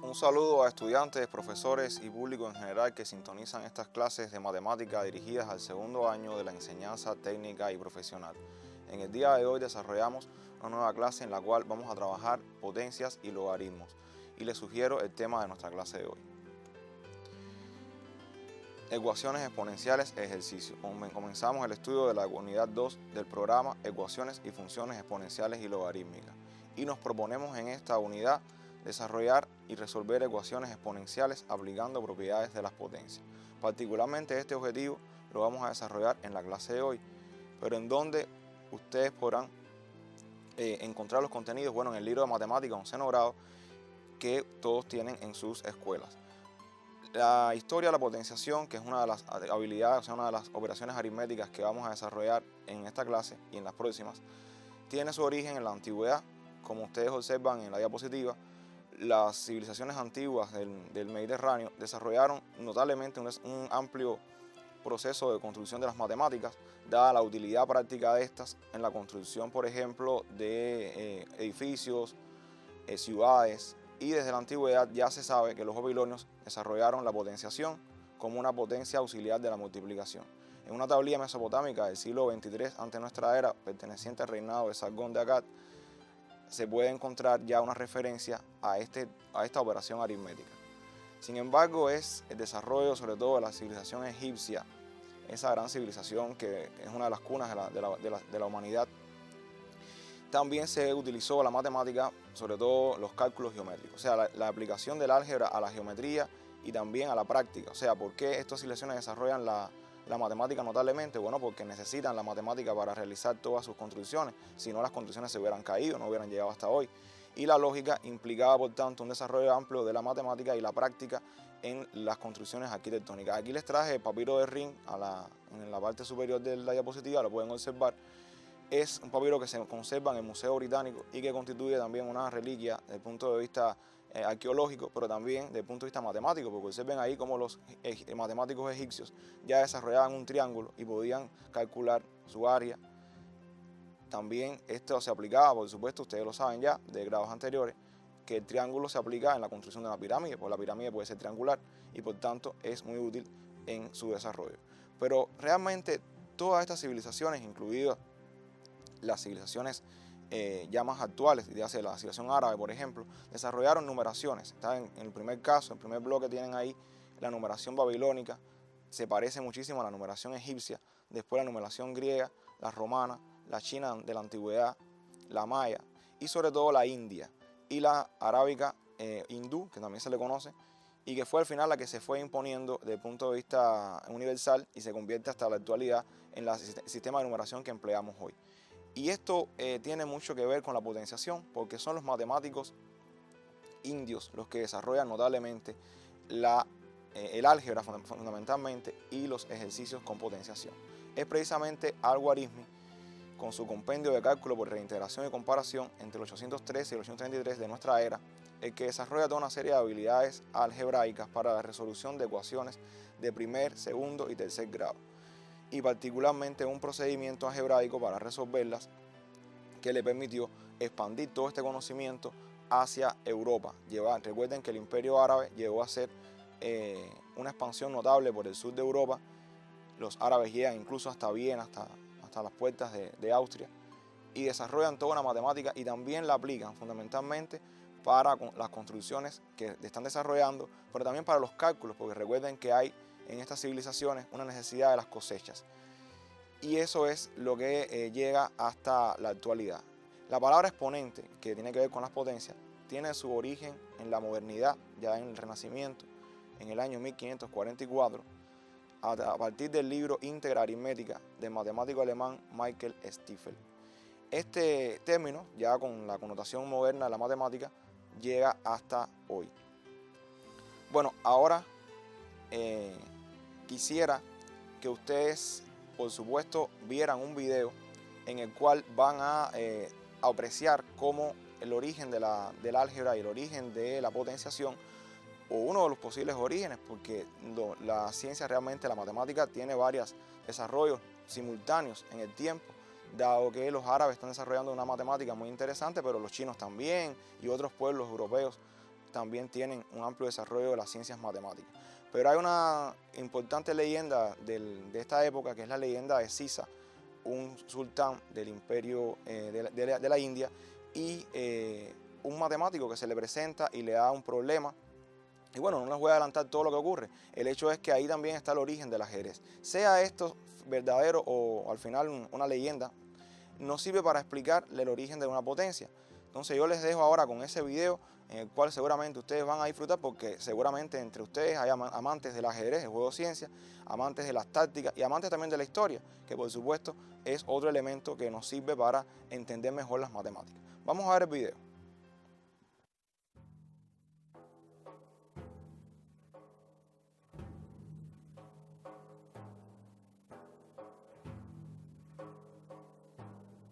Un saludo a estudiantes, profesores y público en general que sintonizan estas clases de matemática dirigidas al segundo año de la enseñanza técnica y profesional. En el día de hoy desarrollamos una nueva clase en la cual vamos a trabajar potencias y logaritmos. Y les sugiero el tema de nuestra clase de hoy. Ecuaciones exponenciales, ejercicio. Comenzamos el estudio de la unidad 2 del programa Ecuaciones y funciones exponenciales y logarítmicas. Y nos proponemos en esta unidad desarrollar y resolver ecuaciones exponenciales aplicando propiedades de las potencias. Particularmente este objetivo lo vamos a desarrollar en la clase de hoy, pero en donde ustedes podrán encontrar los contenidos, bueno, en el libro de matemáticas 11º grado que todos tienen en sus escuelas. La historia de la potenciación, que es una de las habilidades, o sea, una de las operaciones aritméticas que vamos a desarrollar en esta clase y en las próximas, tiene su origen en la antigüedad. Como ustedes observan en la diapositiva, las civilizaciones antiguas del Mediterráneo desarrollaron notablemente un amplio proceso de construcción de las matemáticas, dada la utilidad práctica de estas en la construcción, por ejemplo, de edificios, ciudades, y desde la antigüedad ya se sabe que los babilonios desarrollaron la potenciación como una potencia auxiliar de la multiplicación. En una tablilla mesopotámica del siglo XXIII a.N.E., perteneciente al reinado de Sargón de Akkad, se puede encontrar ya una referencia a esta operación aritmética. Sin embargo, es el desarrollo sobre todo de la civilización egipcia, esa gran civilización que es una de las cunas de la humanidad. También se utilizó la matemática, sobre todo los cálculos geométricos, o sea, la aplicación del álgebra a la geometría y también a la práctica. O sea, ¿por qué estas civilizaciones desarrollan la matemática notablemente? Bueno, porque necesitan la matemática para realizar todas sus construcciones, si no las construcciones se hubieran caído, no hubieran llegado hasta hoy. Y la lógica implicaba, por tanto, un desarrollo amplio de la matemática y la práctica en las construcciones arquitectónicas. Aquí les traje el papiro de Ring en la parte superior de la diapositiva, lo pueden observar. Es un papiro que se conserva en el Museo Británico y que constituye también una reliquia desde el punto de vista arqueológico, pero también desde el punto de vista matemático, porque observen ahí cómo los matemáticos egipcios ya desarrollaban un triángulo y podían calcular su área. También esto se aplicaba, por supuesto, ustedes lo saben ya, de grados anteriores, que el triángulo se aplica en la construcción de una pirámide, porque la pirámide puede ser triangular y por tanto es muy útil en su desarrollo. Pero realmente todas estas civilizaciones, incluidas las civilizaciones ya más actuales, ya sea la civilización árabe, por ejemplo, desarrollaron numeraciones. Está en el primer caso, en el primer bloque tienen ahí la numeración babilónica, se parece muchísimo a la numeración egipcia, después la numeración griega, la romana, la china de la antigüedad, la maya y sobre todo la india y la arábica hindú, que también se le conoce, y que fue al final la que se fue imponiendo desde el punto de vista universal y se convierte hasta la actualidad en el sistema de numeración que empleamos hoy. Y esto tiene mucho que ver con la potenciación, porque son los matemáticos indios los que desarrollan notablemente el álgebra fundamentalmente y los ejercicios con potenciación. Es precisamente Al-Khwarizmi, con su compendio de cálculo por reintegración y comparación entre el 813 y el 833 de nuestra era, el que desarrolla toda una serie de habilidades algebraicas para la resolución de ecuaciones de primer, segundo y tercer grado, y particularmente un procedimiento algebraico para resolverlas que le permitió expandir todo este conocimiento hacia Europa. Recuerden que el Imperio Árabe llegó a ser una expansión notable por el sur de Europa. Los árabes llegan incluso hasta Viena, hasta las puertas de Austria, y desarrollan toda una matemática y también la aplican fundamentalmente para las construcciones que están desarrollando, pero también para los cálculos, porque recuerden que hay en estas civilizaciones una necesidad de las cosechas. Y eso es lo que llega hasta la actualidad. La palabra exponente, que tiene que ver con las potencias, tiene su origen en la modernidad, ya en el Renacimiento, en el año 1544, a partir del libro Íntegra Aritmética del matemático alemán Michael Stiefel. Este término, ya con la connotación moderna de la matemática, llega hasta hoy. Bueno, ahora quisiera que ustedes, por supuesto, vieran un video en el cual van a apreciar cómo el origen del álgebra y el origen de la potenciación, o uno de los posibles orígenes, porque la ciencia realmente, la matemática, tiene varios desarrollos simultáneos en el tiempo, dado que los árabes están desarrollando una matemática muy interesante, pero los chinos también, y otros pueblos europeos también tienen un amplio desarrollo de las ciencias matemáticas. Pero hay una importante leyenda de esta época, que es la leyenda de Sisa, un sultán del imperio de la India, y un matemático que se le presenta y le da un problema. Y bueno, no les voy a adelantar todo lo que ocurre. El hecho es que ahí también está el origen del ajedrez. Sea esto verdadero o al final una leyenda, nos sirve para explicar el origen de una potencia. Entonces yo les dejo ahora con ese video, en el cual seguramente ustedes van a disfrutar, porque seguramente entre ustedes hay amantes del ajedrez, el juego de ciencia, amantes de las tácticas y amantes también de la historia, que por supuesto es otro elemento que nos sirve para entender mejor las matemáticas. Vamos a ver el video.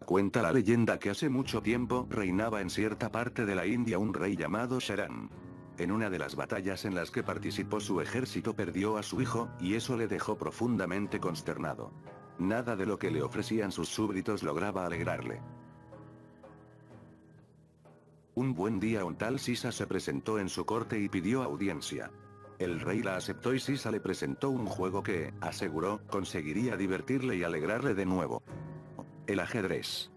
Cuenta la leyenda que hace mucho tiempo reinaba en cierta parte de la India un rey llamado Sharan. En una de las batallas en las que participó su ejército perdió a su hijo, y eso le dejó profundamente consternado. Nada de lo que le ofrecían sus súbditos lograba alegrarle. Un buen día un tal Sisa se presentó en su corte y pidió audiencia. El rey la aceptó y Sisa le presentó un juego que, aseguró, conseguiría divertirle y alegrarle de nuevo. El ajedrez.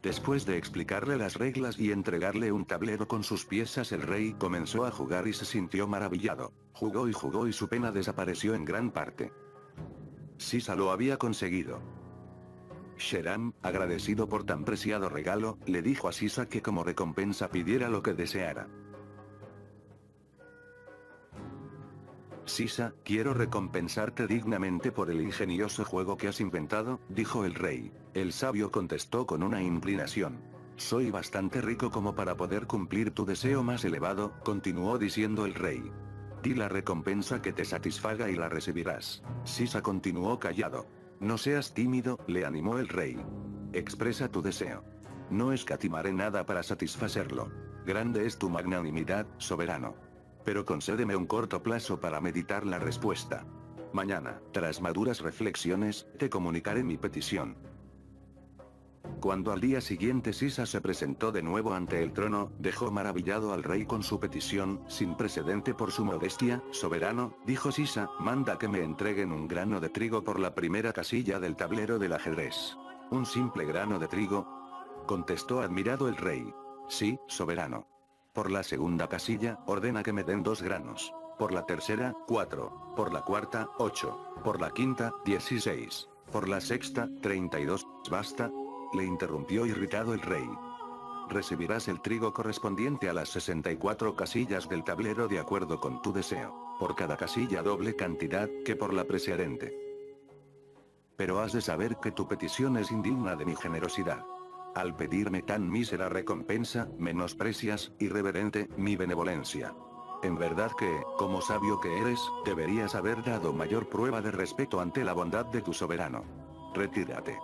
Después de explicarle las reglas y entregarle un tablero con sus piezas, el rey comenzó a jugar y se sintió maravillado. Jugó y su pena desapareció en gran parte. Sisa lo había conseguido. Sharan, agradecido por tan preciado regalo, le dijo a Sisa que como recompensa pidiera lo que deseara. Sisa, quiero recompensarte dignamente por el ingenioso juego que has inventado, dijo el rey. El sabio contestó con una inclinación. Soy bastante rico como para poder cumplir tu deseo más elevado, continuó diciendo el rey. Di la recompensa que te satisfaga y la recibirás. Sisa continuó callado. No seas tímido, le animó el rey. Expresa tu deseo. No escatimaré nada para satisfacerlo. Grande es tu magnanimidad, soberano. Pero concédeme un corto plazo para meditar la respuesta. Mañana, tras maduras reflexiones, te comunicaré mi petición. Cuando al día siguiente Sisa se presentó de nuevo ante el trono, dejó maravillado al rey con su petición, sin precedente por su modestia. Soberano, dijo Sisa, manda que me entreguen un grano de trigo por la primera casilla del tablero del ajedrez. ¿Un simple grano de trigo?, contestó admirado el rey. Sí, soberano. Por la segunda casilla, ordena que me den 2 granos. Por la tercera, 4. Por la cuarta, 8. Por la quinta, 16. Por la sexta, 32. Basta, le interrumpió irritado el rey. Recibirás el trigo correspondiente a las 64 casillas del tablero de acuerdo con tu deseo. Por cada casilla doble cantidad que por la precedente. Pero has de saber que tu petición es indigna de mi generosidad. Al pedirme tan mísera recompensa, menosprecias, irreverente, mi benevolencia. En verdad que, como sabio que eres, deberías haber dado mayor prueba de respeto ante la bondad de tu soberano. Retírate.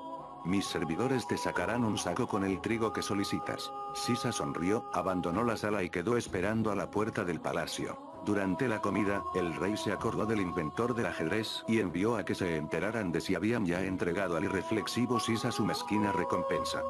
Mis servidores te sacarán un saco con el trigo que solicitas. Sisa sonrió, abandonó la sala y quedó esperando a la puerta del palacio. Durante la comida, el rey se acordó del inventor del ajedrez y envió a que se enteraran de si habían ya entregado al irreflexivo Sisa su mezquina recompensa.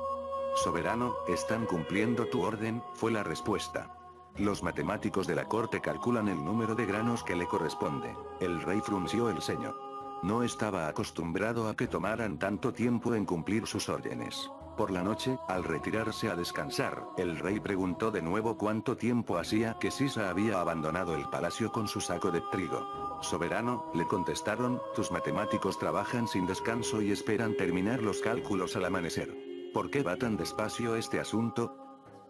Soberano, están cumpliendo tu orden, fue la respuesta. Los matemáticos de la corte calculan el número de granos que le corresponde. El rey frunció el ceño. No estaba acostumbrado a que tomaran tanto tiempo en cumplir sus órdenes. Por la noche, al retirarse a descansar, el rey preguntó de nuevo cuánto tiempo hacía que Sisa había abandonado el palacio con su saco de trigo. Soberano, le contestaron, tus matemáticos trabajan sin descanso y esperan terminar los cálculos al amanecer. ¿Por qué va tan despacio este asunto?,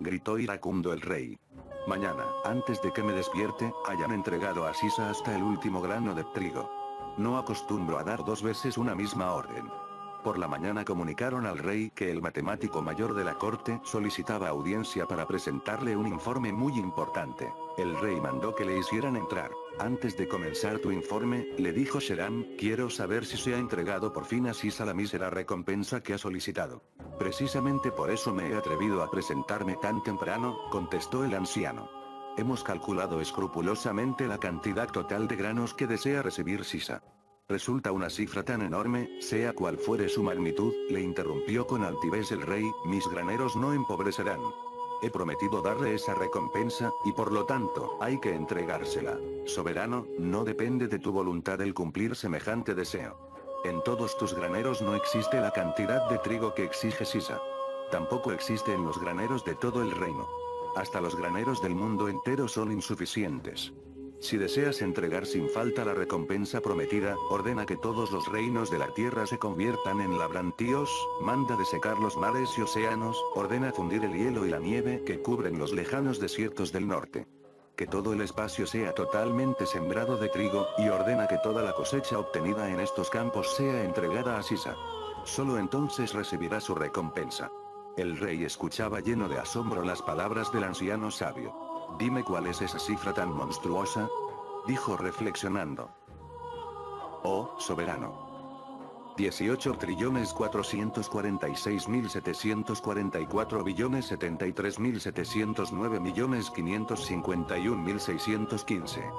gritó iracundo el rey. Mañana, antes de que me despierte, hayan entregado a Sisa hasta el último grano de trigo. No acostumbro a dar 2 veces una misma orden. por la mañana comunicaron al rey que el matemático mayor de la corte solicitaba audiencia para presentarle un informe muy importante. El rey mandó que le hicieran entrar. Antes de comenzar tu informe, le dijo Sheram, quiero saber si se ha entregado por fin a Sisa la mísera recompensa que ha solicitado. Precisamente por eso me he atrevido a presentarme tan temprano, contestó el anciano. Hemos calculado escrupulosamente la cantidad total de granos que desea recibir Sisa. Resulta una cifra tan enorme, sea cual fuere su magnitud, le interrumpió con altivez el rey, mis graneros no empobrecerán. He prometido darle esa recompensa, y por lo tanto, hay que entregársela. Soberano, no depende de tu voluntad el cumplir semejante deseo. En todos tus graneros no existe la cantidad de trigo que exige Sisa. Tampoco existe en los graneros de todo el reino. Hasta los graneros del mundo entero son insuficientes. Si deseas entregar sin falta la recompensa prometida, ordena que todos los reinos de la tierra se conviertan en labrantíos, manda desecar los mares y océanos, ordena fundir el hielo y la nieve que cubren los lejanos desiertos del norte. Que todo el espacio sea totalmente sembrado de trigo, y ordena que toda la cosecha obtenida en estos campos sea entregada a Sisa. Solo entonces recibirá su recompensa. El rey escuchaba lleno de asombro las palabras del anciano sabio. Dime cuál es esa cifra tan monstruosa, dijo reflexionando. Oh, soberano. 18.446.709.551.615.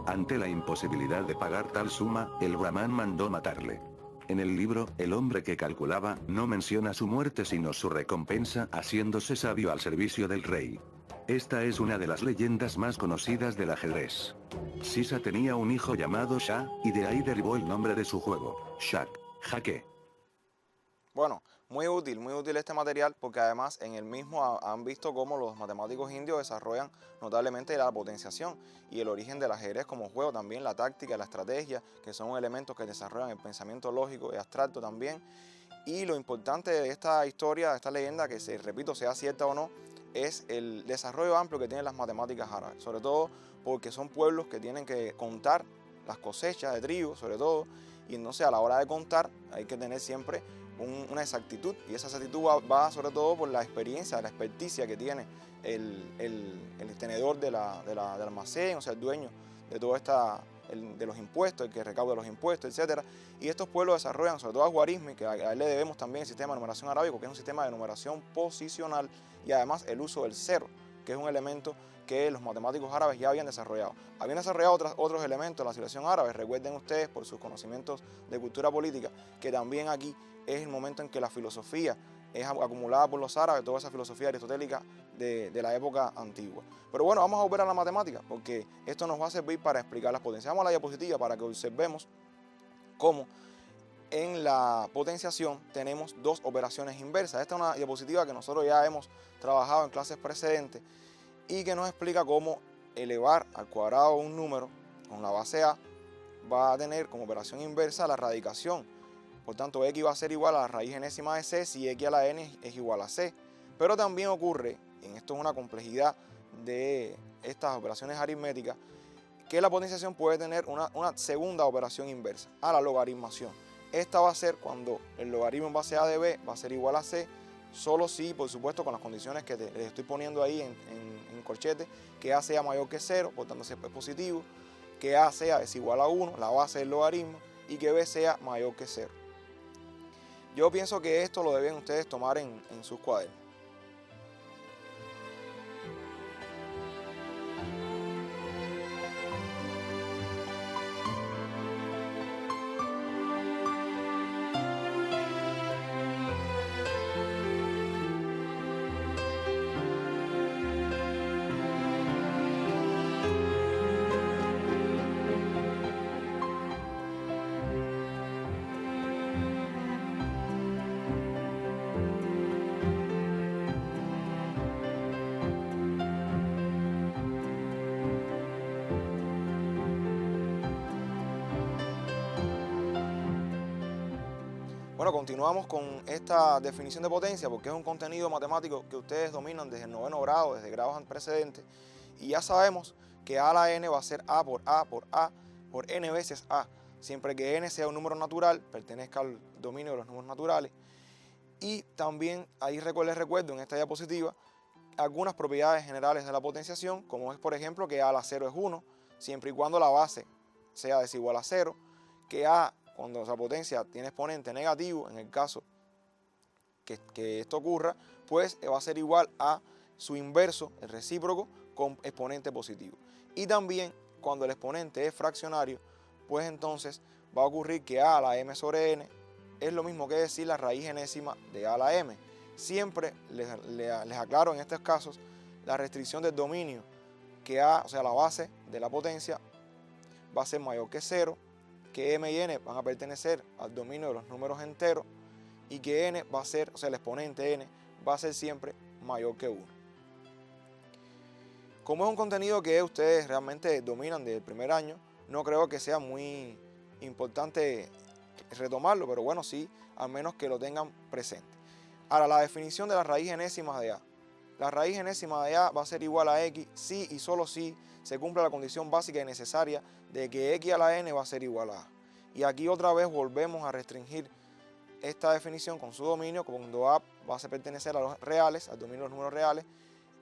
Ante la imposibilidad de pagar tal suma, el Brahman mandó matarle. En el libro, el hombre que calculaba, no menciona su muerte sino su recompensa, haciéndose sabio al servicio del rey. Esta es una de las leyendas más conocidas del ajedrez. Sisa tenía un hijo llamado Shah, y de ahí derivó el nombre de su juego, Shak, jaque. Bueno, muy útil este material porque además en el mismo han visto cómo los matemáticos indios desarrollan notablemente la potenciación y el origen del ajedrez como juego, también la táctica, la estrategia, que son elementos que desarrollan el pensamiento lógico y abstracto también. Y lo importante de esta historia, de esta leyenda, que repito, sea cierta o no, es el desarrollo amplio que tienen las matemáticas árabes, sobre todo porque son pueblos que tienen que contar las cosechas de trigo, sobre todo, y entonces a la hora de contar hay que tener siempre una exactitud, y esa exactitud va sobre todo por la experiencia, la experticia que tiene el tenedor del almacén, o sea, el dueño de todo de los impuestos, el que recauda los impuestos, etc. Y estos pueblos desarrollan, sobre todo a Khwarizmi, que a él le debemos también el sistema de numeración arábico, que es un sistema de numeración posicional, y además el uso del cero, que es un elemento que los matemáticos árabes ya habían desarrollado. Habían desarrollado otros elementos de la civilización árabe, recuerden ustedes por sus conocimientos de cultura política, que también aquí es el momento en que la filosofía es acumulada por los árabes, toda esa filosofía aristotélica de la época antigua. Pero bueno, vamos a volver a la matemática, porque esto nos va a servir para explicar las potencias. Vamos a la diapositiva para que observemos cómo en la potenciación tenemos dos operaciones inversas. Esta es una diapositiva que nosotros ya hemos trabajado en clases precedentes y que nos explica cómo elevar al cuadrado un número con la base a va a tener como operación inversa la radicación. Por tanto, x va a ser igual a la raíz enésima de c si x a la n es igual a c. Pero también ocurre, y esto es una complejidad de estas operaciones aritméticas, que la potenciación puede tener una segunda operación inversa, a la logaritmación. Esta va a ser cuando el logaritmo en base a de b va a ser igual a c, solo si, por supuesto, con las condiciones que les estoy poniendo ahí en corchete, que a sea mayor que 0, por tanto es positivo, que a sea es igual a 1, la base del logaritmo, y que b sea mayor que 0. Yo pienso que esto lo deben ustedes tomar en sus cuadernos. Bueno, continuamos con esta definición de potencia porque es un contenido matemático que ustedes dominan desde el 9º grado, desde grados precedentes, y ya sabemos que a a la n va a ser a por n veces a. siempre que n sea un número natural, pertenezca al dominio de los números naturales. Y también ahí les recuerdo en esta diapositiva algunas propiedades generales de la potenciación, como es por ejemplo que a a la 0 es 1, siempre y cuando la base sea desigual a 0, que a cuando la potencia tiene exponente negativo, en el caso que esto ocurra, pues va a ser igual a su inverso, el recíproco, con exponente positivo. Y también cuando el exponente es fraccionario, pues entonces va a ocurrir que a la m sobre n es lo mismo que decir la raíz enésima de a a la m. Siempre les aclaro en estos casos la restricción del dominio, que a, o sea, la base de la potencia va a ser mayor que 0, que m y n van a pertenecer al dominio de los números enteros y que n va a ser, o sea, el exponente n va a ser siempre mayor que 1. Como es un contenido que ustedes realmente dominan desde el primer año, no creo que sea muy importante retomarlo, pero bueno, sí, al menos que lo tengan presente. Ahora, la definición de la raíz enésima de a. La raíz enésima de a va a ser igual a x si y solo si se cumple la condición básica y necesaria de que x a la n va a ser igual a. Y aquí otra vez volvemos a restringir esta definición con su dominio, cuando a va a pertenecer a los reales, al dominio de los números reales,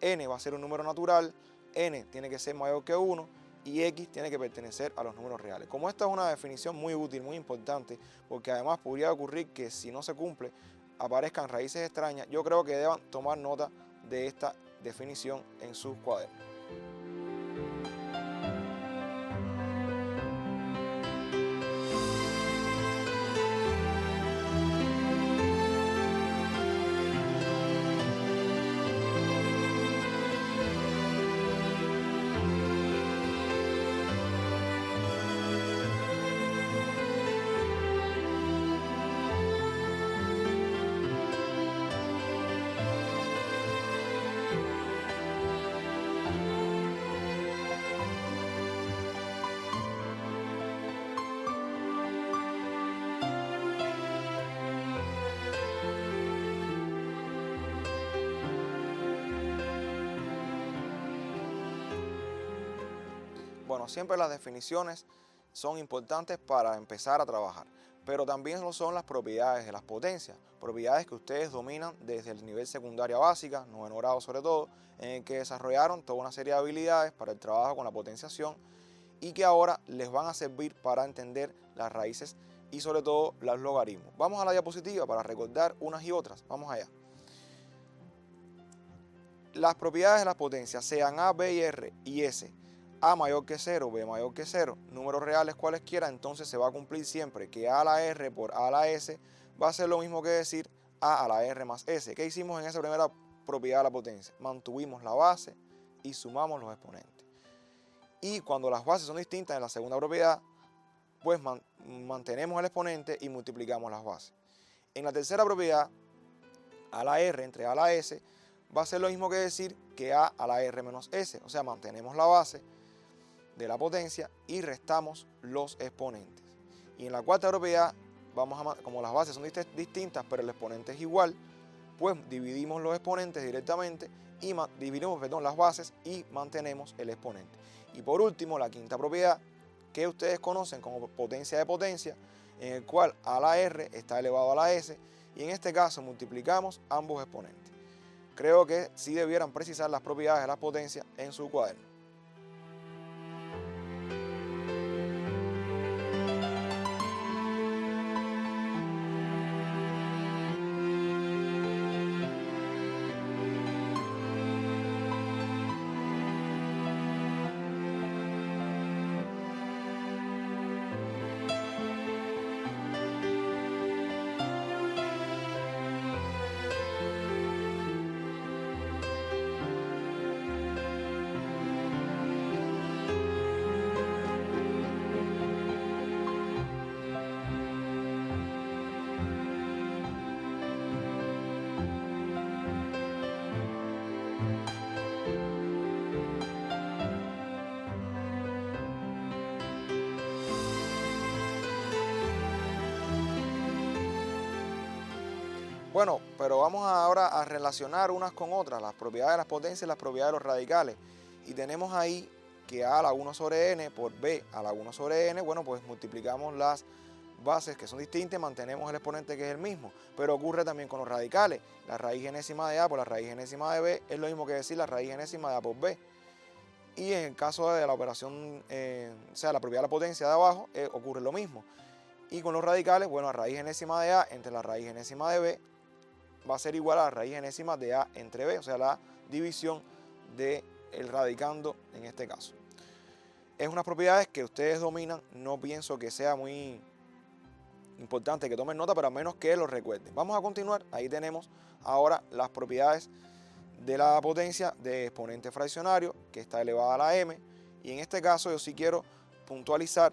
n va a ser un número natural, n tiene que ser mayor que 1 y x tiene que pertenecer a los números reales. Como esta es una definición muy útil, muy importante, porque además podría ocurrir que si no se cumple aparezcan raíces extrañas, yo creo que deban tomar nota de esta definición en sus cuadernos. Bueno, siempre las definiciones son importantes para empezar a trabajar, pero también lo son las propiedades de las potencias, propiedades que ustedes dominan desde el nivel secundaria básica, noveno grado sobre todo, en el que desarrollaron toda una serie de habilidades para el trabajo con la potenciación y que ahora les van a servir para entender las raíces y sobre todo los logaritmos. Vamos a la diapositiva para recordar unas y otras. Vamos allá. Las propiedades de las potencias, sean a, b y r y s, a mayor que 0, b mayor que 0, números reales cualesquiera, entonces se va a cumplir siempre que a a la r por a a la s va a ser lo mismo que decir a la r más s. ¿Qué hicimos en esa primera propiedad de la potencia? Mantuvimos la base y sumamos los exponentes. Y cuando las bases son distintas en la segunda propiedad, pues mantenemos el exponente y multiplicamos las bases. En la tercera propiedad, a la r entre a la s va a ser lo mismo que decir que a la r menos s, o sea, mantenemos la base de la potencia y restamos los exponentes. Y en la cuarta propiedad, como las bases son distintas pero el exponente es igual, pues dividimos los exponentes directamente y dividimos las bases y mantenemos el exponente. Y por último, la quinta propiedad, que ustedes conocen como potencia de potencia, en el cual a la r está elevado a la s y en este caso multiplicamos ambos exponentes. Creo que sí debieran precisar las propiedades de las potencias en su cuaderno. Bueno, pero vamos ahora a relacionar unas con otras, las propiedades de las potencias y las propiedades de los radicales. Y tenemos ahí que a a la 1 sobre n por b a la 1 sobre n, bueno, pues multiplicamos las bases que son distintas, mantenemos el exponente que es el mismo, pero ocurre también con los radicales. La raíz enésima de a por la raíz enésima de b es lo mismo que decir la raíz enésima de a por b. Y en el caso de la operación, o sea, la propiedad de la potencia de abajo, ocurre lo mismo. Y con los radicales, bueno, la raíz enésima de a entre la raíz enésima de b va a ser igual a la raíz enésima de a entre b, o sea, la división del radicando en este caso. Es unas propiedades que ustedes dominan, no pienso que sea muy importante que tomen nota, pero a menos que lo recuerden. Vamos a continuar, ahí tenemos ahora las propiedades de la potencia de exponente fraccionario que está elevada a la m, y en este caso yo sí quiero puntualizar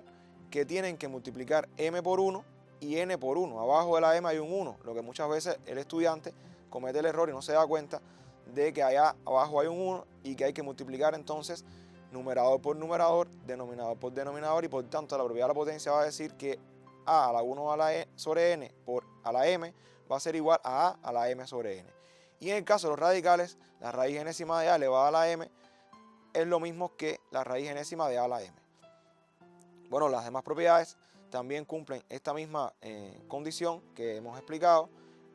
que tienen que multiplicar m por 1 y n por 1. Abajo de la m hay un 1, lo que muchas veces el estudiante comete el error y no se da cuenta de que allá abajo hay un 1 y que hay que multiplicar entonces numerador por numerador, denominador por denominador, y por tanto la propiedad de la potencia va a decir que a la 1 a la sobre n por a la m va a ser igual a la m sobre n. Y en el caso de los radicales, la raíz enésima de a elevada a la m es lo mismo que la raíz enésima de a la m. Bueno, las demás propiedades también cumplen esta misma condición que hemos explicado.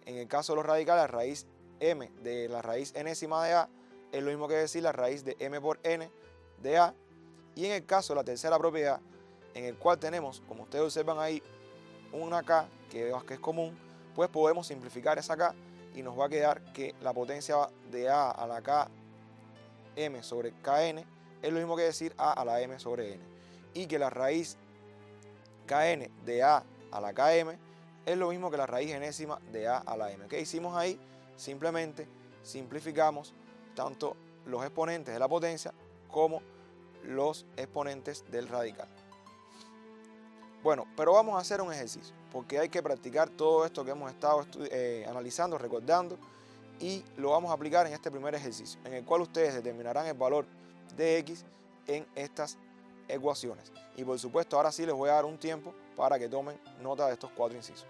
En el caso de los radicales, la raíz m de la raíz enésima de a es lo mismo que decir la raíz de m por n de a. Y en el caso de la tercera propiedad, en el cual tenemos, como ustedes observan ahí, una k que es común, pues podemos simplificar esa k y nos va a quedar que la potencia de a la k m sobre kn es lo mismo que decir a la m sobre n, y que la raíz kn de a la km es lo mismo que la raíz enésima de a la m. ¿Qué hicimos ahí? Simplemente simplificamos tanto los exponentes de la potencia como los exponentes del radical. Bueno, pero vamos a hacer un ejercicio, porque hay que practicar todo esto que hemos estado analizando, recordando, y lo vamos a aplicar en este primer ejercicio, en el cual ustedes determinarán el valor de x en estas ecuaciones. Y por supuesto, ahora sí les voy a dar un tiempo para que tomen nota de estos 4 incisos.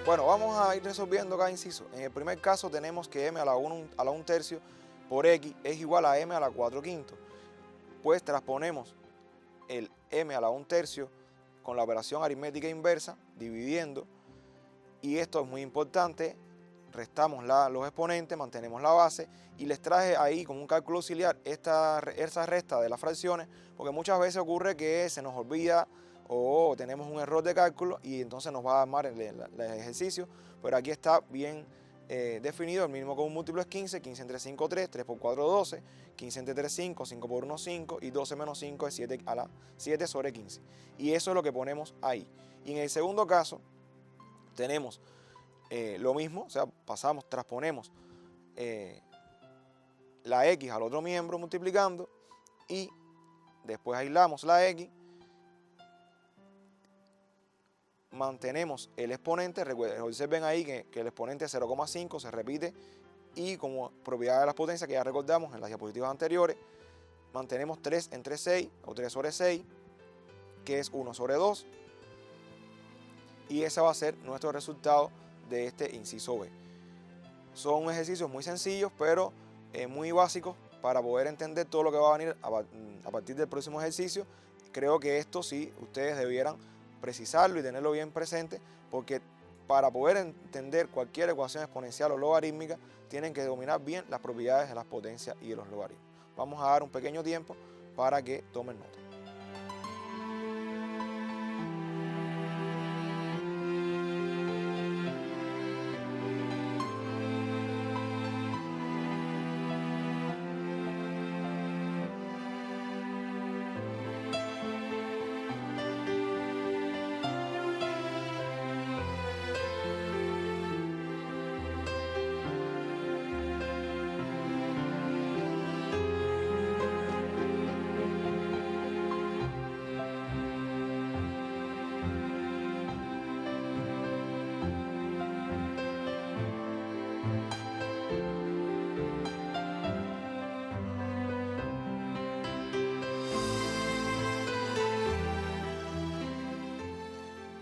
Bueno, vamos a ir resolviendo cada inciso. En el primer caso tenemos que m a la 1 tercio por x es igual a m a la 4 quintos. Pues transponemos el m a la 1 tercio con la operación aritmética inversa, dividiendo, y esto es muy importante, restamos los exponentes, mantenemos la base, y les traje ahí con un cálculo auxiliar esa resta de las fracciones, porque muchas veces ocurre que se nos olvida o tenemos un error de cálculo y entonces nos va a armar el ejercicio, pero aquí está bien definido. El mínimo común múltiplo es 15, 15 entre 5, 3, 3 por 4, 12, 15 entre 3, 5, 5 por 1, 5, y 12 menos 5 es 7 a la 7 sobre 15. Y eso es lo que ponemos ahí. Y en el segundo caso tenemos lo mismo, o sea, transponemos la x al otro miembro multiplicando, y después aislamos la x, mantenemos el exponente. Observen ahí que el exponente 0,5 se repite, y como propiedad de las potencias que ya recordamos en las diapositivas anteriores, mantenemos 3 entre 6 o 3 sobre 6, que es 1 sobre 2, y ese va a ser nuestro resultado de este inciso B. Son ejercicios muy sencillos, pero muy básicos para poder entender todo lo que va a venir a partir del próximo ejercicio. Creo que esto sí ustedes debieran precisarlo y tenerlo bien presente, porque para poder entender cualquier ecuación exponencial o logarítmica tienen que dominar bien las propiedades de las potencias y de los logaritmos. Vamos a dar un pequeño tiempo para que tomen nota.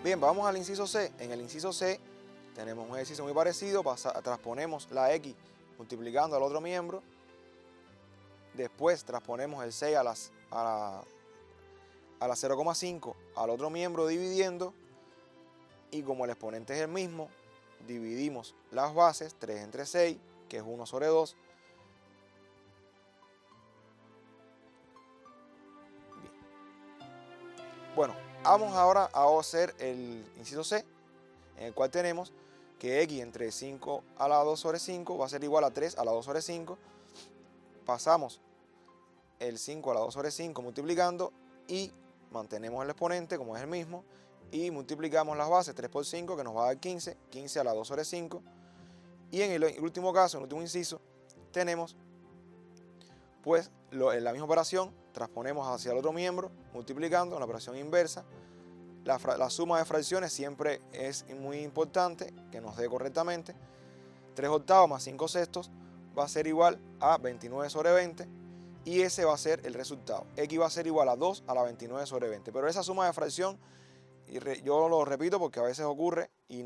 Bien, vamos al inciso C. En el inciso C tenemos un ejercicio muy parecido, transponemos la X multiplicando al otro miembro, después transponemos el 6 a la 0,5 al otro miembro dividiendo, y como el exponente es el mismo, dividimos las bases, 3 entre 6, que es 1 sobre 2. Bien. Bueno, vamos ahora a hacer el inciso C, en el cual tenemos que X entre 5 a la 2 sobre 5 va a ser igual a 3 a la 2 sobre 5. Pasamos el 5 a la 2 sobre 5 multiplicando y mantenemos el exponente como es el mismo y multiplicamos las bases, 3 por 5, que nos va a dar 15, 15 a la 2 sobre 5. Y en el último caso, en el último inciso, tenemos pues en la misma operación, transponemos hacia el otro miembro multiplicando, la operación inversa. La suma de fracciones siempre es muy importante que nos dé correctamente. 3 octavos más 5 sextos va a ser igual a 29 sobre 20 y ese va a ser el resultado. X va a ser igual a 2 a la 29 sobre 20. Pero esa suma de fracción, yo lo repito porque a veces ocurre y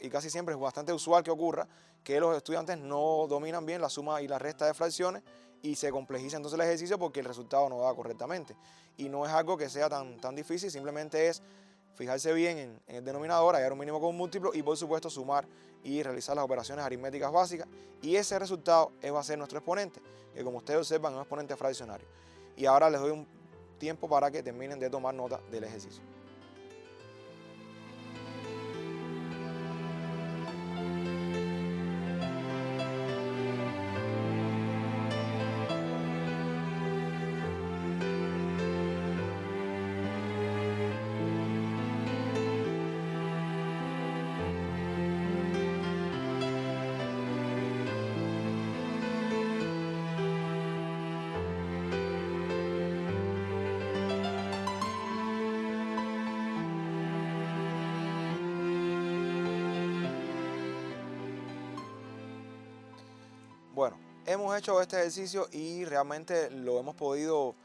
casi siempre es bastante usual que ocurra que los estudiantes no dominan bien la suma y la resta de fracciones y se complejiza entonces el ejercicio porque el resultado no da correctamente. Y no es algo que sea tan difícil, simplemente es fijarse bien en el denominador, hallar un mínimo común múltiplo y por supuesto sumar y realizar las operaciones aritméticas básicas. Y ese resultado va a ser nuestro exponente, que como ustedes observan es un exponente fraccionario. Y ahora les doy un tiempo para que terminen de tomar nota del ejercicio. Bueno, hemos hecho este ejercicio y realmente lo hemos podido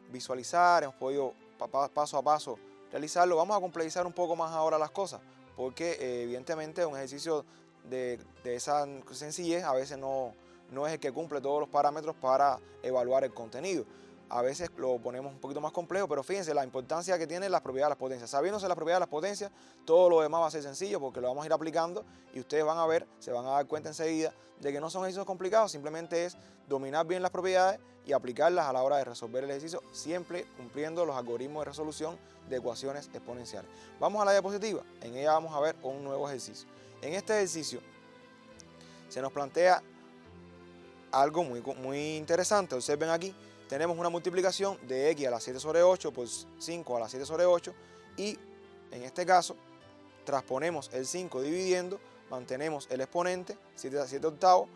visualizar, hemos podido paso a paso realizarlo. Vamos a complejizar un poco más ahora las cosas, porque evidentemente un ejercicio de esa sencillez a veces no es el que cumple todos los parámetros para evaluar el contenido. A veces lo ponemos un poquito más complejo, pero fíjense la importancia que tienen las propiedades de las potencias. Sabiéndose las propiedades de las potencias, todo lo demás va a ser sencillo porque lo vamos a ir aplicando y ustedes van a ver, se van a dar cuenta enseguida de que no son ejercicios complicados, simplemente es dominar bien las propiedades y aplicarlas a la hora de resolver el ejercicio, siempre cumpliendo los algoritmos de resolución de ecuaciones exponenciales. Vamos a la diapositiva, en ella vamos a ver un nuevo ejercicio. En este ejercicio se nos plantea algo muy interesante, observen aquí. Tenemos una multiplicación de x a la 7 sobre 8 por 5 a la 7 sobre 8 y en este caso transponemos el 5 dividiendo, mantenemos el exponente 7 a 7 octavos,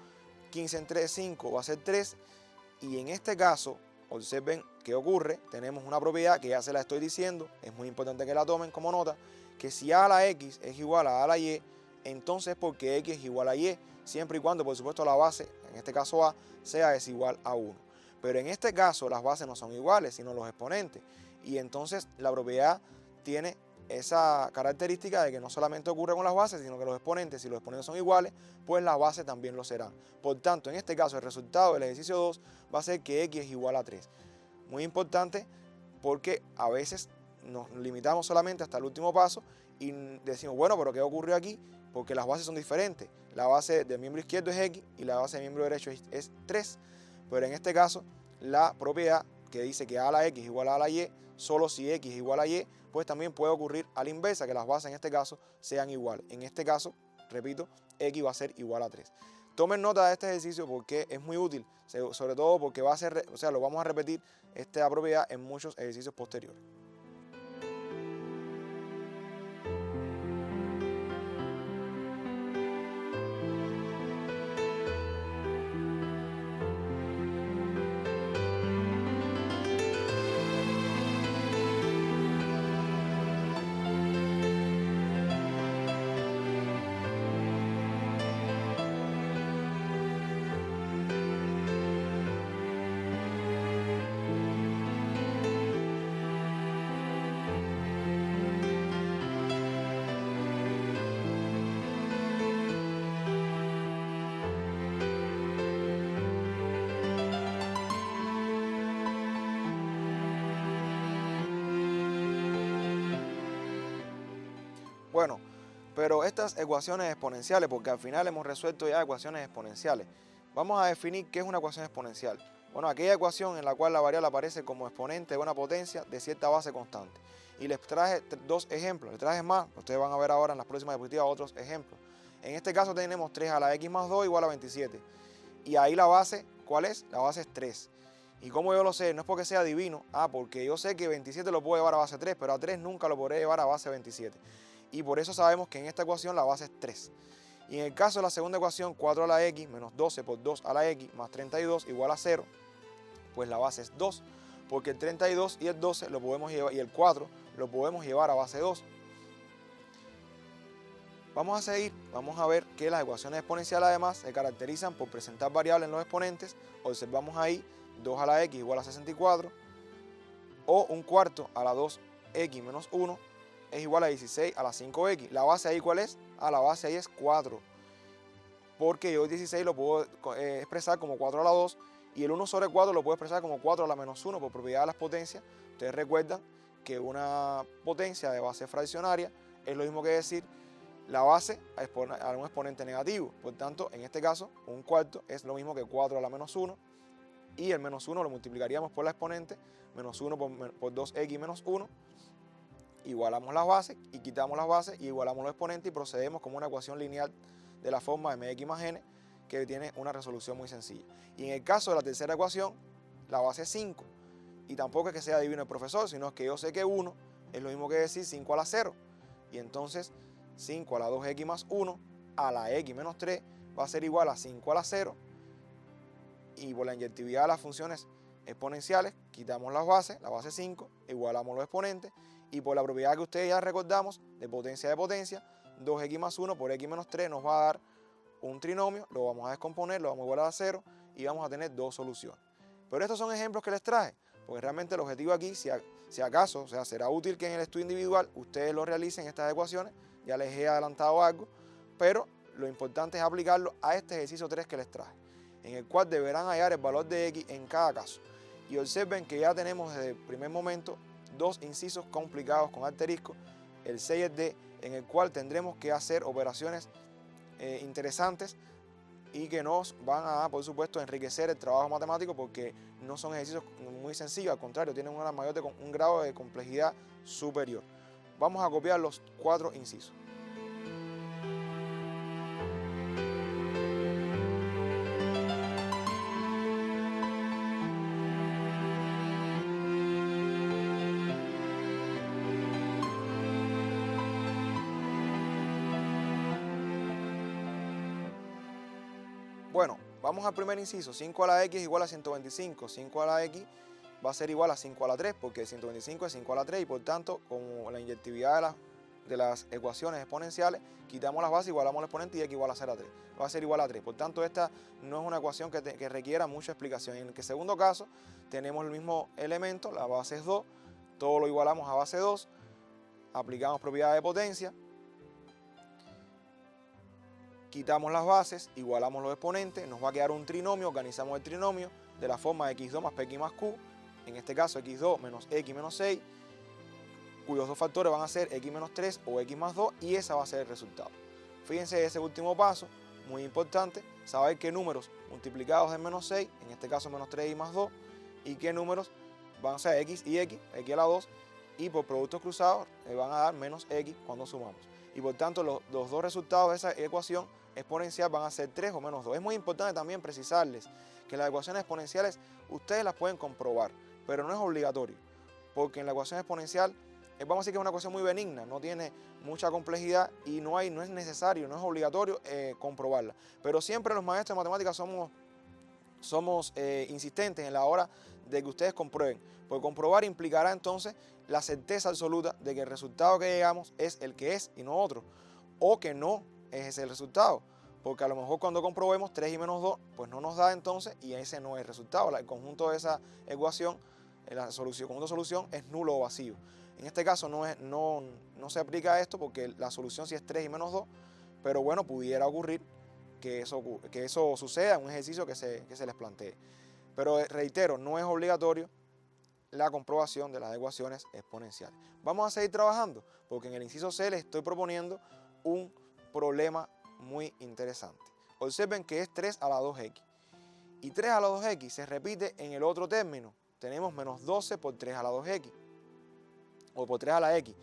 15 entre 5 va a ser 3 y en este caso observen qué ocurre, tenemos una propiedad que ya se la estoy diciendo, es muy importante que la tomen como nota, que si a la x es igual a la y, entonces porque x es igual a y, siempre y cuando por supuesto la base, en este caso a, sea desigual a 1. Pero en este caso las bases no son iguales, sino los exponentes. Y entonces la propiedad tiene esa característica de que no solamente ocurre con las bases, sino que los exponentes, si los exponentes son iguales, pues las bases también lo serán. Por tanto, en este caso el resultado del ejercicio 2 va a ser que x es igual a 3. Muy importante porque a veces nos limitamos solamente hasta el último paso y decimos, bueno, pero ¿qué ocurrió aquí? Porque las bases son diferentes. La base del miembro izquierdo es x y la base del miembro derecho es 3. Pero en este caso, la propiedad que dice que a la x es igual a la y, solo si x es igual a y, pues también puede ocurrir a la inversa, que las bases en este caso sean iguales. En este caso, repito, x va a ser igual a 3. Tomen nota de este ejercicio porque es muy útil, sobre todo porque lo vamos a repetir esta propiedad en muchos ejercicios posteriores. Bueno, pero estas ecuaciones exponenciales, porque al final hemos resuelto ya ecuaciones exponenciales, vamos a definir qué es una ecuación exponencial. Bueno, aquella ecuación en la cual la variable aparece como exponente de una potencia de cierta base constante. Y les traje dos ejemplos, les traje más, ustedes van a ver ahora en las próximas diapositivas otros ejemplos. En este caso tenemos 3 a la x más 2 igual a 27. Y ahí la base, ¿cuál es? La base es 3. ¿Y cómo yo lo sé? No es porque sea divino, porque yo sé que 27 lo puedo llevar a base 3, pero a 3 nunca lo podré llevar a base 27. Y por eso sabemos que en esta ecuación la base es 3. Y en el caso de la segunda ecuación, 4 a la x menos 12 por 2 a la x más 32 igual a 0, pues la base es 2, porque el 32 y el 12 lo podemos llevar, y el 4 lo podemos llevar a base 2. Vamos a seguir, vamos a ver que las ecuaciones exponenciales además se caracterizan por presentar variables en los exponentes. Observamos ahí 2 a la x igual a 64, o un cuarto a la 2x menos 1 es igual a 16 a la 5x. La base ahí, ¿cuál es? La base ahí es 4, porque yo el 16 lo puedo expresar como 4 a la 2, y el 1 sobre 4 lo puedo expresar como 4 a la menos 1 por propiedad de las potencias. Ustedes recuerdan que una potencia de base fraccionaria es lo mismo que decir la base a un exponente negativo. Por tanto, en este caso, un cuarto es lo mismo que 4 a la menos 1, y el menos 1 lo multiplicaríamos por la exponente, menos 1 por 2x menos 1, igualamos las bases y quitamos las bases y igualamos los exponentes y procedemos como una ecuación lineal de la forma mx más n, que tiene una resolución muy sencilla. Y en el caso de la tercera ecuación, la base es 5, y tampoco es que sea divino el profesor, sino que yo sé que 1 es lo mismo que decir 5 a la 0, y entonces 5 a la 2x más 1 a la x menos 3 va a ser igual a 5 a la 0, y por la inyectividad de las funciones exponenciales quitamos las bases, la base 5, igualamos los exponentes, y por la propiedad que ustedes ya recordamos de potencia, 2x más 1 por x menos 3 nos va a dar un trinomio, lo vamos a descomponer, lo vamos a igualar a 0 y vamos a tener dos soluciones. Pero estos son ejemplos que les traje, porque realmente el objetivo aquí, si acaso, o sea, será útil que en el estudio individual ustedes lo realicen estas ecuaciones, ya les he adelantado algo, pero lo importante es aplicarlo a este ejercicio 3 que les traje, en el cual deberán hallar el valor de x en cada caso. Y observen que ya tenemos desde el primer momento dos incisos complicados con asterisco, el C y el D, en el cual tendremos que hacer operaciones interesantes y que nos van a, por supuesto, enriquecer el trabajo matemático, porque no son ejercicios muy sencillos, al contrario, tienen un grado de complejidad superior. Vamos a copiar los 4 incisos. Bueno, vamos al primer inciso. 5 a la x igual a 125. 5 a la x va a ser igual a 5 a la 3, porque 125 es 5 a la 3, y por tanto, como la inyectividad de las ecuaciones exponenciales, quitamos las bases, igualamos el exponente y x igual a 0 a 3. Va a ser igual a 3. Por tanto, esta no es una ecuación que requiera mucha explicación. En el segundo caso, tenemos el mismo elemento, la base es 2, todo lo igualamos a base 2, aplicamos propiedad de potencia, quitamos las bases, igualamos los exponentes, nos va a quedar un trinomio, organizamos el trinomio de la forma x2 más px más q, en este caso x2 menos x menos 6, cuyos dos factores van a ser x menos 3 o x más 2, y ese va a ser el resultado. Fíjense ese último paso, muy importante, saber qué números multiplicados en menos 6, en este caso menos 3y más 2, y qué números van a ser x y x a la 2, y por productos cruzados van a dar menos x cuando sumamos. Y por tanto los dos resultados de esa ecuación exponencial van a ser 3 o menos 2. Es muy importante también precisarles que las ecuaciones exponenciales ustedes las pueden comprobar, pero no es obligatorio, porque en la ecuación exponencial vamos a decir que es una ecuación muy benigna, no tiene mucha complejidad y no es necesario, no es obligatorio comprobarla. Pero siempre los maestros de matemáticas somos insistentes en la hora de que ustedes comprueben, porque comprobar implicará entonces la certeza absoluta de que el resultado que llegamos es el que es y no otro, o que no es ese el resultado, porque a lo mejor cuando comprobemos 3 y menos 2, pues no nos da entonces, y ese no es el resultado. El conjunto de esa ecuación, conjunto de solución es nulo o vacío. En este caso no se aplica esto, porque la solución sí es 3 y menos 2, pero bueno, pudiera ocurrir que eso suceda en un ejercicio que se les plantee. Pero reitero, no es obligatorio la comprobación de las ecuaciones exponenciales. Vamos a seguir trabajando porque en el inciso C les estoy proponiendo un problema muy interesante. Observen que es 3 a la 2x. Y 3 a la 2x se repite en el otro término. Tenemos menos 12 por 3 a la 2x. O por 3 a la x.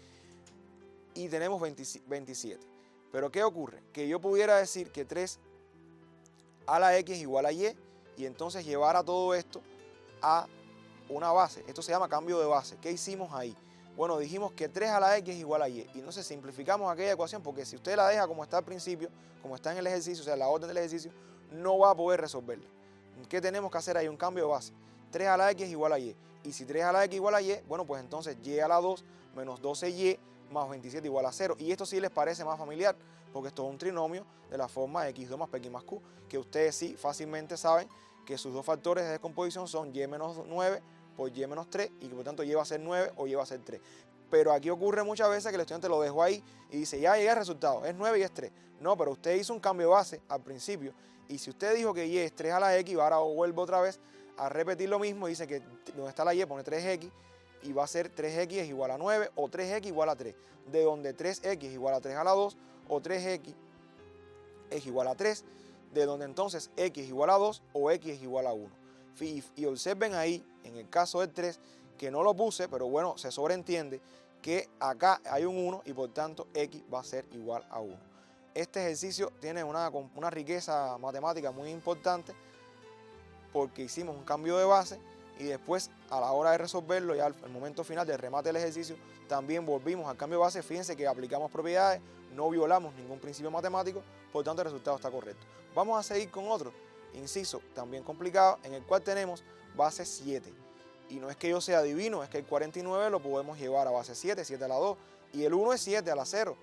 Y tenemos 27. Pero ¿qué ocurre? Que yo pudiera decir que 3 a la x es igual a y. Y entonces llevar a todo esto a una base. Esto se llama cambio de base. ¿Qué hicimos ahí? Bueno, dijimos que 3 a la x es igual a y. Y entonces simplificamos aquella ecuación porque si usted la deja como está al principio, como está en el ejercicio, o sea, la orden del ejercicio, no va a poder resolverla. ¿Qué tenemos que hacer ahí? Un cambio de base. 3 a la x es igual a y. Y si 3 a la x igual a y, bueno, pues entonces y a la 2 menos 12y más 27 igual a 0. Y esto sí les parece más familiar, porque esto es un trinomio de la forma x2 más px más q, que ustedes sí fácilmente saben que sus dos factores de descomposición son y menos 9 por y menos 3 y que por tanto y va a ser 9 o y va a ser 3. Pero aquí ocurre muchas veces que el estudiante lo dejó ahí y dice, ya llegué al resultado, es 9 y es 3. No, pero usted hizo un cambio de base al principio y si usted dijo que y es 3 a la x, ahora vuelvo otra vez a repetir lo mismo, dice que donde está la y pone 3x y va a ser 3x es igual a 9 o 3x igual a 3, de donde 3x es igual a 3 a la 2 o 3x es igual a 3, de donde entonces x es igual a 2 o x es igual a 1. Y observen ahí, en el caso del 3, que no lo puse, pero bueno, se sobreentiende que acá hay un 1 y por tanto x va a ser igual a 1. Este ejercicio tiene una riqueza matemática muy importante porque hicimos un cambio de base y después a la hora de resolverlo, ya al momento final del remate del ejercicio, también volvimos al cambio de base. Fíjense que aplicamos propiedades, no violamos ningún principio matemático, por tanto el resultado está correcto. Vamos a seguir con otro inciso también complicado, en el cual tenemos base 7. Y no es que yo sea divino, es que el 49 lo podemos llevar a base 7, 7 a la 2, y el 1 es 7 a la 0,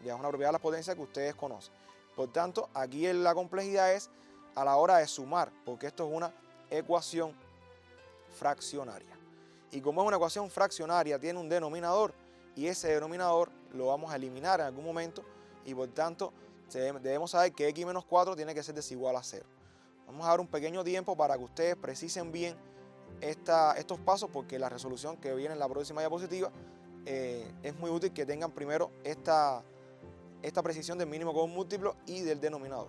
ya es una propiedad de las potencias que ustedes conocen. Por tanto, aquí la complejidad es a la hora de sumar, porque esto es una ecuación fraccionaria. Y como es una ecuación fraccionaria, tiene un denominador, y ese denominador lo vamos a eliminar en algún momento, y por tanto debemos saber que x menos 4 tiene que ser desigual a 0. Vamos a dar un pequeño tiempo para que ustedes precisen bien estos pasos, porque la resolución que viene en la próxima diapositiva es muy útil que tengan primero esta precisión del mínimo común múltiplo y del denominador.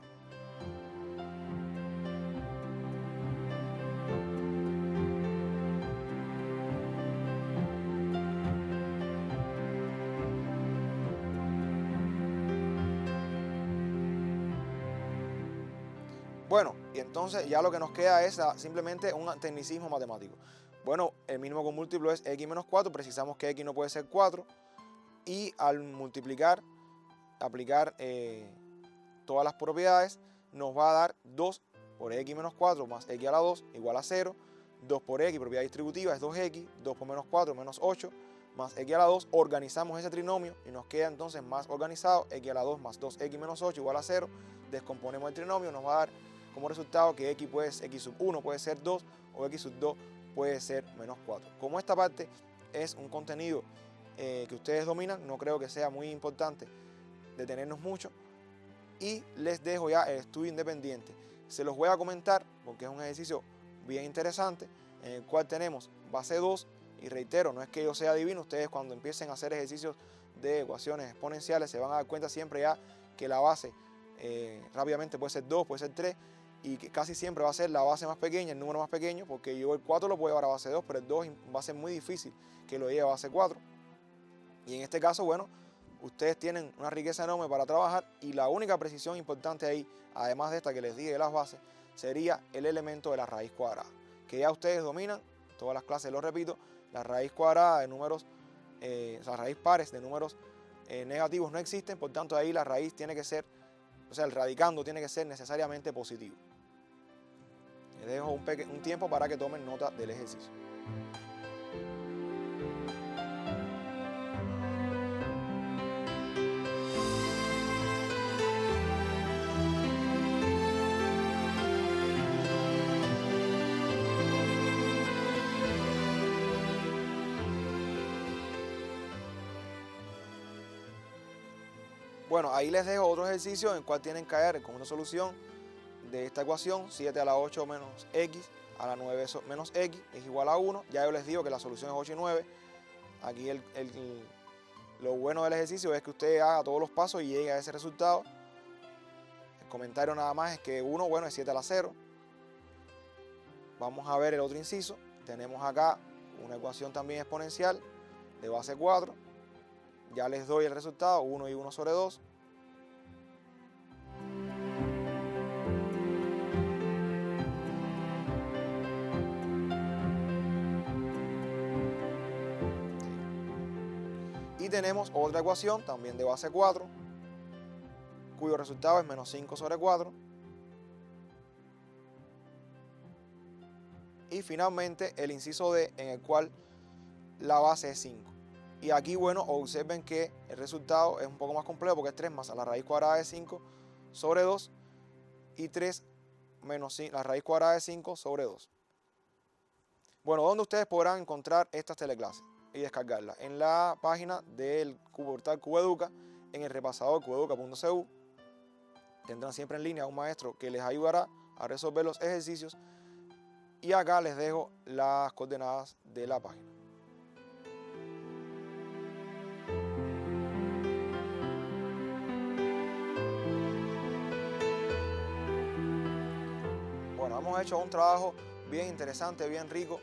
Bueno, y entonces ya lo que nos queda es simplemente un tecnicismo matemático. Bueno, el mínimo común múltiplo es x menos 4, precisamos que x no puede ser 4, y al multiplicar, aplicar todas las propiedades, nos va a dar 2 por x menos 4 más x a la 2 igual a 0, 2 por x, propiedad distributiva, es 2x, 2 por menos 4 menos 8, más x a la 2, organizamos ese trinomio y nos queda entonces más organizado, x a la 2 más 2x menos 8 igual a 0, descomponemos el trinomio, nos va a dar como resultado que x sub 1 puede ser 2 o x sub 2 puede ser menos 4. Como esta parte es un contenido que ustedes dominan, no creo que sea muy importante detenernos mucho y les dejo ya el estudio independiente. Se los voy a comentar porque es un ejercicio bien interesante en el cual tenemos base 2 y reitero, no es que yo sea divino, ustedes cuando empiecen a hacer ejercicios de ecuaciones exponenciales se van a dar cuenta siempre ya que la base rápidamente puede ser 2, puede ser 3 y que casi siempre va a ser la base más pequeña, el número más pequeño, porque yo el 4 lo puedo llevar a base 2, pero el 2 va a ser muy difícil que lo lleve a base 4. Y en este caso, bueno, ustedes tienen una riqueza enorme para trabajar y la única precisión importante ahí, además de esta que les dije de las bases, sería el elemento de la raíz cuadrada, que ya ustedes dominan, todas las clases lo repito, la raíz cuadrada de números, o sea, raíz pares de números negativos no existen, por tanto ahí la raíz tiene que ser, o sea, el radicando tiene que ser necesariamente positivo. Les dejo un tiempo para que tomen nota del ejercicio. Bueno, ahí les dejo otro ejercicio en el cual tienen que hallar con una solución de esta ecuación, 7 a la 8 menos x a la 9 menos x es igual a 1. Ya yo les digo que la solución es 8 y 9. Aquí lo bueno del ejercicio es que usted haga todos los pasos y llegue a ese resultado. El comentario nada más es que 1, bueno, es 7 a la 0. Vamos a ver el otro inciso. Tenemos acá una ecuación también exponencial de base 4. Ya les doy el resultado, 1 y 1 sobre 2. Y tenemos otra ecuación también de base 4, cuyo resultado es menos 5 sobre 4. Y finalmente el inciso D, en el cual la base es 5. Y aquí, bueno, observen que el resultado es un poco más complejo porque es 3 más la raíz cuadrada de 5 sobre 2 y 3 menos la raíz cuadrada de 5 sobre 2. Bueno, ¿dónde ustedes podrán encontrar estas teleclases y descargarlas? En la página del portal Cubeduca, en el repasador cubeduca.cu. Tendrán siempre en línea a un maestro que les ayudará a resolver los ejercicios. Y acá les dejo las coordenadas de la página. Bueno, hemos hecho un trabajo bien interesante, bien rico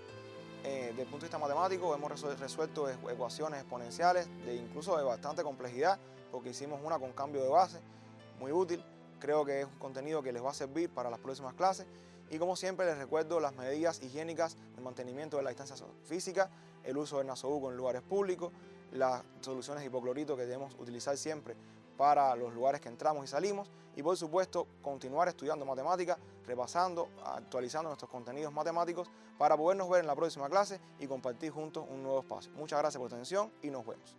desde el punto de vista matemático. Hemos resuelto ecuaciones exponenciales incluso de bastante complejidad, porque hicimos una con cambio de base, muy útil. Creo que es un contenido que les va a servir para las próximas clases. Y como siempre les recuerdo las medidas higiénicas de mantenimiento de la distancia física, el uso del nasobuco en lugares públicos, las soluciones de hipoclorito que debemos utilizar siempre para los lugares que entramos y salimos, y por supuesto continuar estudiando matemáticas, repasando, actualizando nuestros contenidos matemáticos para podernos ver en la próxima clase y compartir juntos un nuevo espacio. Muchas gracias por su atención y nos vemos.